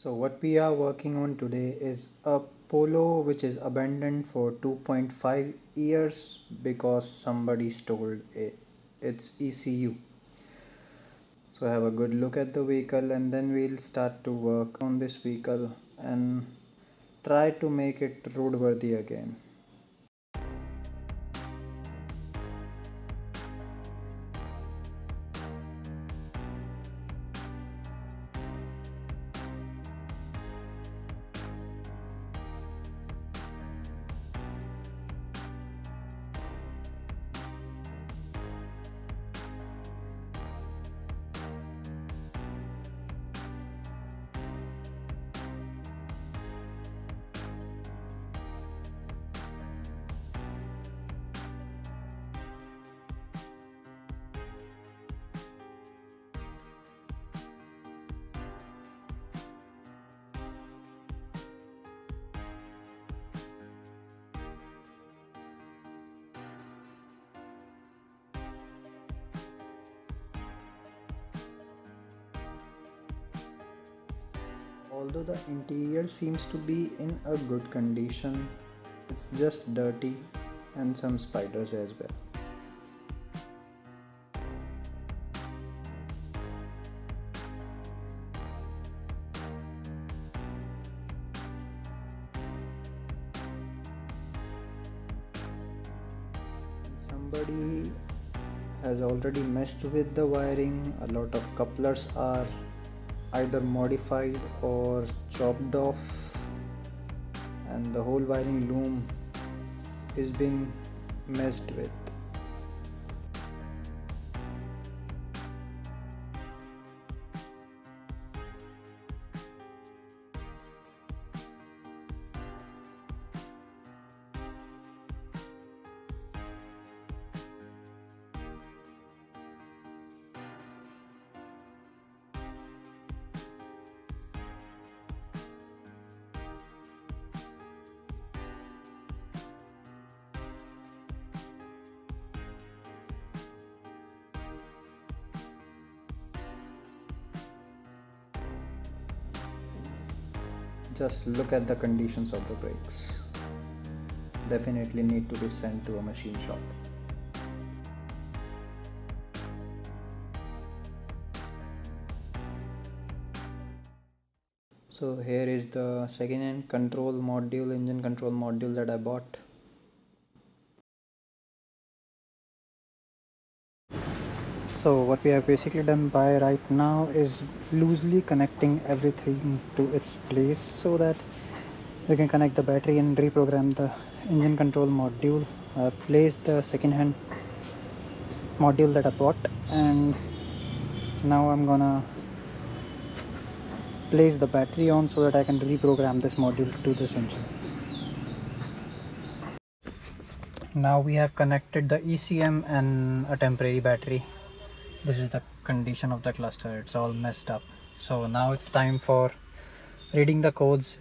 So what we are working on today is a Polo which is abandoned for 2.5 years because somebody stole its ECU. So have a good look at the vehicle and then we'll start to work on this vehicle and try to make it roadworthy again. Although the interior seems to be in a good condition, it's just dirty and some spiders as well. Somebody has already messed with the wiring. A lot of couplers are either modified or chopped off, and the whole wiring loom is being messed with. Just look at the conditions of the brakes. Definitely need to be sent to a machine shop. So here is the second-hand control module, engine control module that I bought. So what we have basically done by right now is loosely connecting everything to its place so that we can connect the battery and reprogram the engine control module. I've placed the second-hand module that I bought, and now I'm gonna place the battery on so that I can reprogram this module to this engine. Now we have connected the ECM and a temporary battery. This is the condition of the cluster. It's all messed up. So now it's time for reading the codes.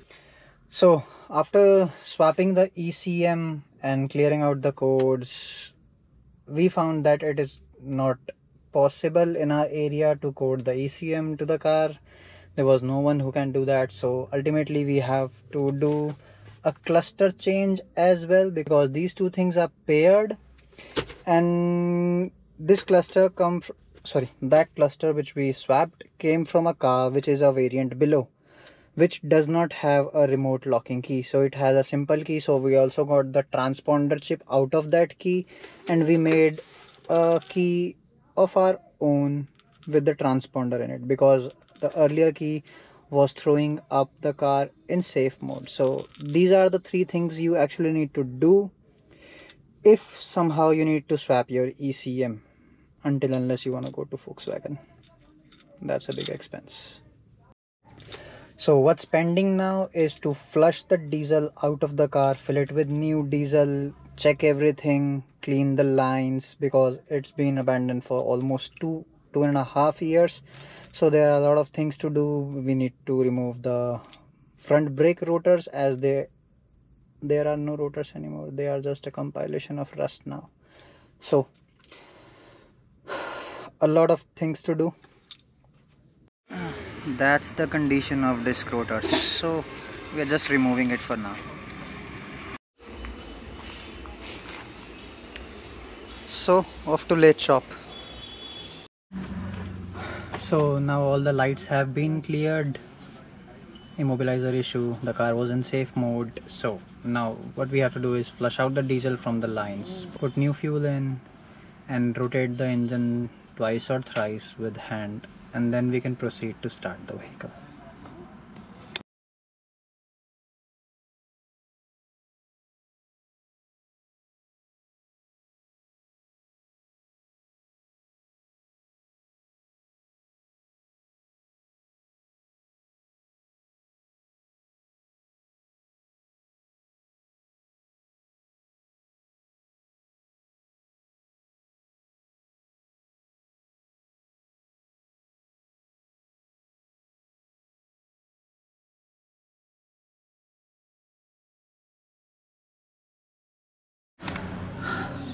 So after swapping the ECM and clearing out the codes, we found that it is not possible in our area to code the ECM to the car. There was no one who can do that. So ultimately we have to do a cluster change as well, because these two things are paired, and this cluster that cluster which we swapped came from a car which is a variant below, which does not have a remote locking key. So it has a simple key. So we also got the transponder chip out of that key, and we made a key of our own with the transponder in it, because the earlier key was throwing up the car in safe mode. So these are the three things you actually need to do if somehow you need to swap your ECM, until unless you want to go to Volkswagen. That's a big expense. So what's pending now is to flush the diesel out of the car, fill it with new diesel, check everything, clean the lines, because it's been abandoned for almost two and a half years. So there are a lot of things to do. We need to remove the front brake rotors, as there are no rotors anymore. They are just a compilation of rust now. So a lot of things to do. That's the condition of disc rotors, so we are just removing it for now. So off to lathe shop. So now all the lights have been cleared. Immobilizer issue, the car was in safe mode. So now what we have to do is flush out the diesel from the lines, put new fuel in, and rotate the engine twice or thrice with hand, and then we can proceed to start the vehicle.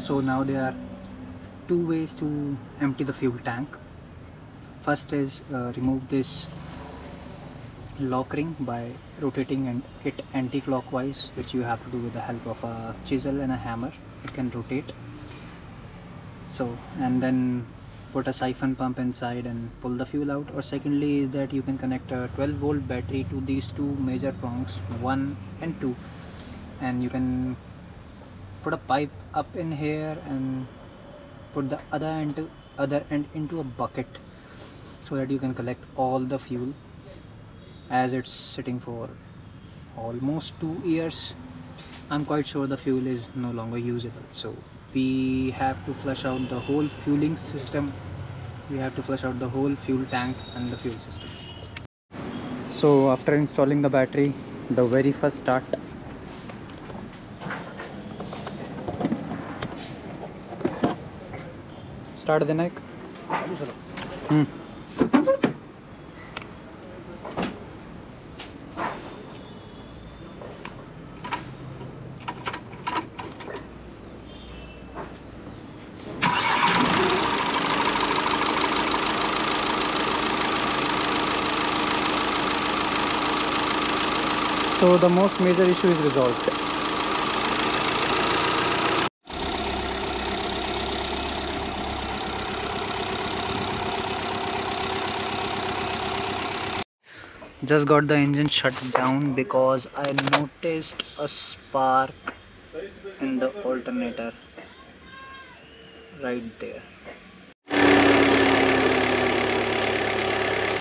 So now there are two ways to empty the fuel tank. First is remove this lock ring by rotating it anti-clockwise, which you have to do with the help of a chisel and a hammer. It can rotate. So, and then put a siphon pump inside and pull the fuel out. Or secondly is that you can connect a 12-volt battery to these two major prongs, 1 and 2, and you can put a pipe up in here and put the other end into a bucket, so that you can collect all the fuel. As it's sitting for almost 2 years, I'm quite sure the fuel is no longer usable. So we have to flush out the whole fueling system. We have to flush out the whole fuel tank and the fuel system. So after installing the battery, the very first start, start the neck. So the most major issue is resolved. Just got the engine shut down because I noticed a spark in the alternator right there.